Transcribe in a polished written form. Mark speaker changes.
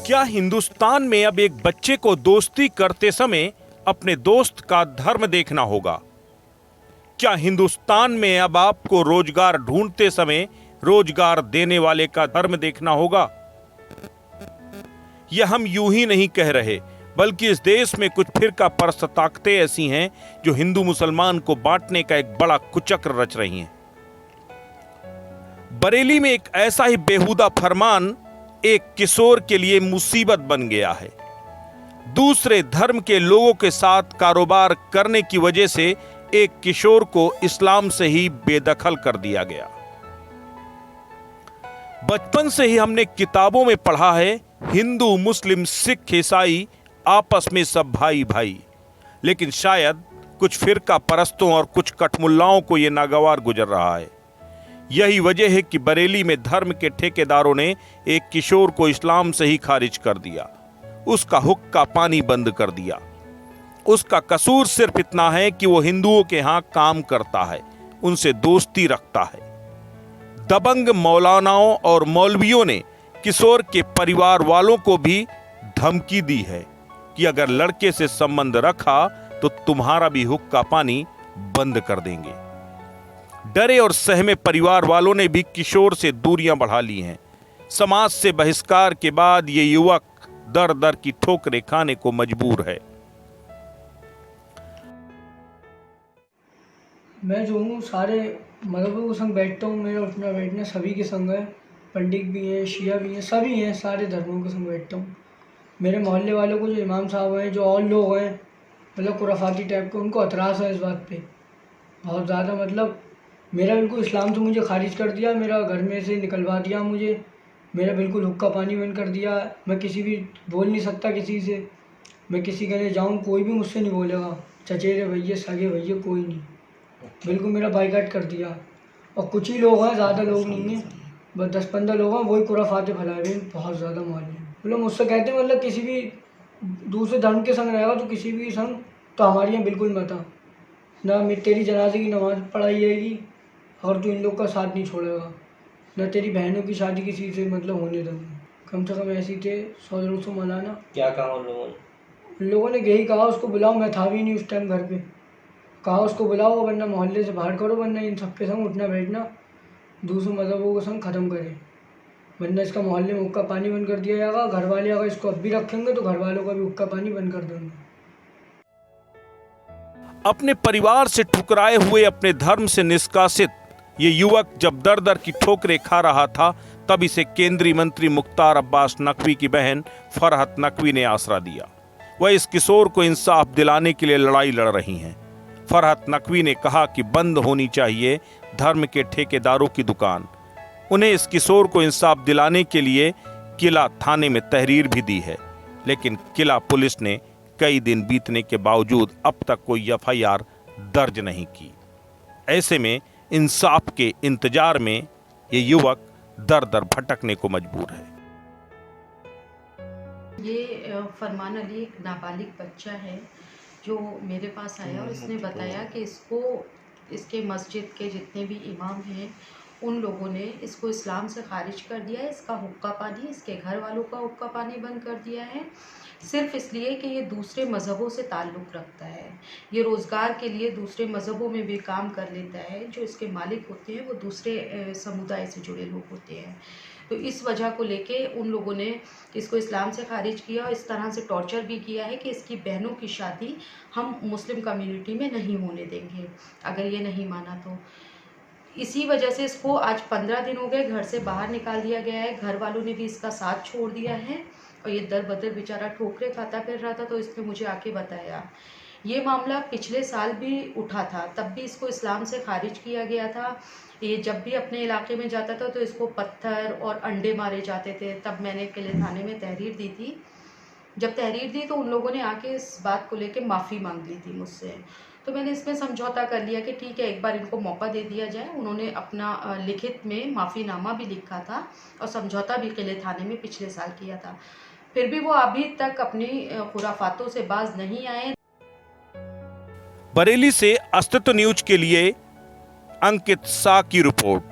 Speaker 1: क्या हिंदुस्तान में अब एक बच्चे को दोस्ती करते समय अपने दोस्त का धर्म देखना होगा? क्या हिंदुस्तान में अब आपको रोजगार ढूंढते समय रोजगार देने वाले का धर्म देखना होगा? यह हम यूं ही नहीं कह रहे, बल्कि इस देश में कुछ फिरका परस्त ताकतें ऐसी हैं जो हिंदू मुसलमान को बांटने का एक बड़ा कुचक्र रच रही हैं। बरेली में एक ऐसा ही बेहुदा फरमान एक किशोर के लिए मुसीबत बन गया है। दूसरे धर्म के लोगों के साथ कारोबार करने की वजह से एक किशोर को इस्लाम से ही बेदखल कर दिया गया। बचपन से ही हमने किताबों में पढ़ा है, हिंदू मुस्लिम सिख ईसाई आपस में सब भाई भाई, लेकिन शायद कुछ फिरका परस्तों और कुछ कठमुल्लाओं को यह नागवार गुजर रहा है। यही वजह है कि बरेली में धर्म के ठेकेदारों ने एक किशोर को इस्लाम से ही खारिज कर दिया, उसका हुक्का पानी बंद कर दिया। उसका कसूर सिर्फ इतना है कि वो हिंदुओं के यहां काम करता है, उनसे दोस्ती रखता है। दबंग मौलानाओं और मौलवियों ने किशोर के परिवार वालों को भी धमकी दी है कि अगर लड़के से संबंध रखा तो तुम्हारा भी हुक्का पानी बंद कर देंगे। डरे और सहमे परिवार वालों ने भी किशोर से दूरियां बढ़ा ली हैं। समाज से बहिष्कार के बाद ये युवक दर दर की ठोकरें खाने को मजबूर है।
Speaker 2: मैं जो हूँ सारे मजहबों के संग बैठता हूँ। मेरा उठना बैठना सभी के संग है, पंडित भी हैं, शिया भी हैं, सभी हैं, सारे धर्मों के संग बैठता हूँ। मेरे मोहल्ले वालों को जो इमाम साहब हैं, जो और लोग हैं, मतलब खुराफाती टाइप के, उनको एतराज़ है इस बात पे बहुत ज़्यादा। मतलब मेरा बिल्कुल इस्लाम से मुझे खारिज कर दिया, मेरा घर में से निकलवा दिया मुझे, मेरा बिल्कुल हुक्का पानी बंद कर दिया। मैं किसी भी बोल नहीं सकता किसी से, मैं किसी के लिए जाऊँ कोई भी मुझसे नहीं बोलेगा, चचेरे भैया सगे भैया कोई नहीं, बिल्कुल मेरा बाइकाट कर दिया। और कुछ ही लोग हैं, ज़्यादा लोग नहीं हैं, बस 10-15 लोग हैं, वही खुराफाते फैलाए हुए हैं बहुत ज़्यादा मोहल्ले। मतलब मुझसे कहते हैं मतलब किसी भी दूसरे धर्म के संग रहेगा तो किसी भी संग तो हमारे यहाँ बिल्कुल मत आ, ना तेरी जनाजे की नमाज़ पढ़ाई जाएगी और तू इन लोग का साथ नहीं छोड़ेगा, ना तेरी बहनों की शादी किसी से मतलब होने दूँगा। कम से कम ऐसे ही थे 100-200 मौलाना। क्या कहा उन लोगों ने? यही कहा उसको बुलाओ, मैं था भी नहीं उस टाइम घर पे, कहा उसको बुलाओ वरना मोहल्ले से बाहर करो, वरना इन सबके संग उठना बैठना दूसरे मजहबों के संग ख़त्म करे, वरना इसका मोहल्ले में हुक्का पानी बंद कर दिया जाएगा। घर वाले अगर इसको अब भी रखेंगे तो घर वालों का भी हुक्का पानी बंद कर देंगे।
Speaker 1: अपने परिवार से ठुकराए हुए, अपने धर्म से निष्कासित ये युवक जब दर दर की ठोकरें खा रहा था, तब इसे केंद्रीय मंत्री मुख्तार अब्बास नकवी की बहन फरहत नकवी ने आसरा दिया। वह इस किशोर को इंसाफ दिलाने के लिए लड़ाई लड़ रही हैं। फरहत नकवी ने कहा कि बंद होनी चाहिए धर्म के ठेकेदारों की दुकान। उन्हें इस किशोर को इंसाफ दिलाने के लिए किला थाने में तहरीर भी दी है, लेकिन किला पुलिस ने कई दिन बीतने के बावजूद अब तक कोई एफआईआर दर्ज नहीं की। ऐसे में इंसाफ के इंतजार में ये युवक दर दर भटकने को मजबूर है।
Speaker 3: ये फरमान अली एक नाबालिग बच्चा है जो मेरे पास आया और इसने बताया कि इसको इसके मस्जिद के जितने भी इमाम हैं उन लोगों ने इसको इस्लाम से खारिज कर दिया है। इसका हुक्का पानी, इसके घर वालों का हुक्का पानी बंद कर दिया है, सिर्फ इसलिए कि ये दूसरे मज़हबों से ताल्लुक़ रखता है। ये रोज़गार के लिए दूसरे मज़हबों में भी काम कर लेता है। जो इसके मालिक होते हैं वो दूसरे समुदाय से जुड़े लोग होते हैं। तो इस वजह को लेके उन लोगों ने इसको इस्लाम से खारिज किया और इस तरह से टॉर्चर भी किया है कि इसकी बहनों की शादी हम मुस्लिम कम्युनिटी में नहीं होने देंगे अगर ये नहीं माना तो। इसी वजह से इसको आज 15 दिन हो गए घर से बाहर निकाल दिया गया है। घर वालों ने भी इसका साथ छोड़ दिया है और ये दर बदर बेचारा ठोकरे खाता फिर रहा था। तो इसने मुझे आके बताया ये मामला पिछले साल भी उठा था, तब भी इसको इस्लाम से खारिज किया गया था। ये जब भी अपने इलाके में जाता था तो इसको पत्थर और अंडे मारे जाते थे। तब मैंने किले थाने में तहरीर दी थी। जब तहरीर दी तो उन लोगों ने आके इस बात को लेके माफ़ी मांग ली थी मुझसे। तो मैंने इसमें समझौता कर लिया कि ठीक है एक बार इनको मौका दे दिया जाए। उन्होंने अपना लिखित में माफ़ीनामा भी लिखा था और समझौता भी किले थाने में पिछले साल किया था। फिर भी वो अभी तक अपनी खुराफातों से बाज नहीं आए।
Speaker 1: बरेली से अस्तित्व न्यूज के लिए अंकित शाह की रिपोर्ट।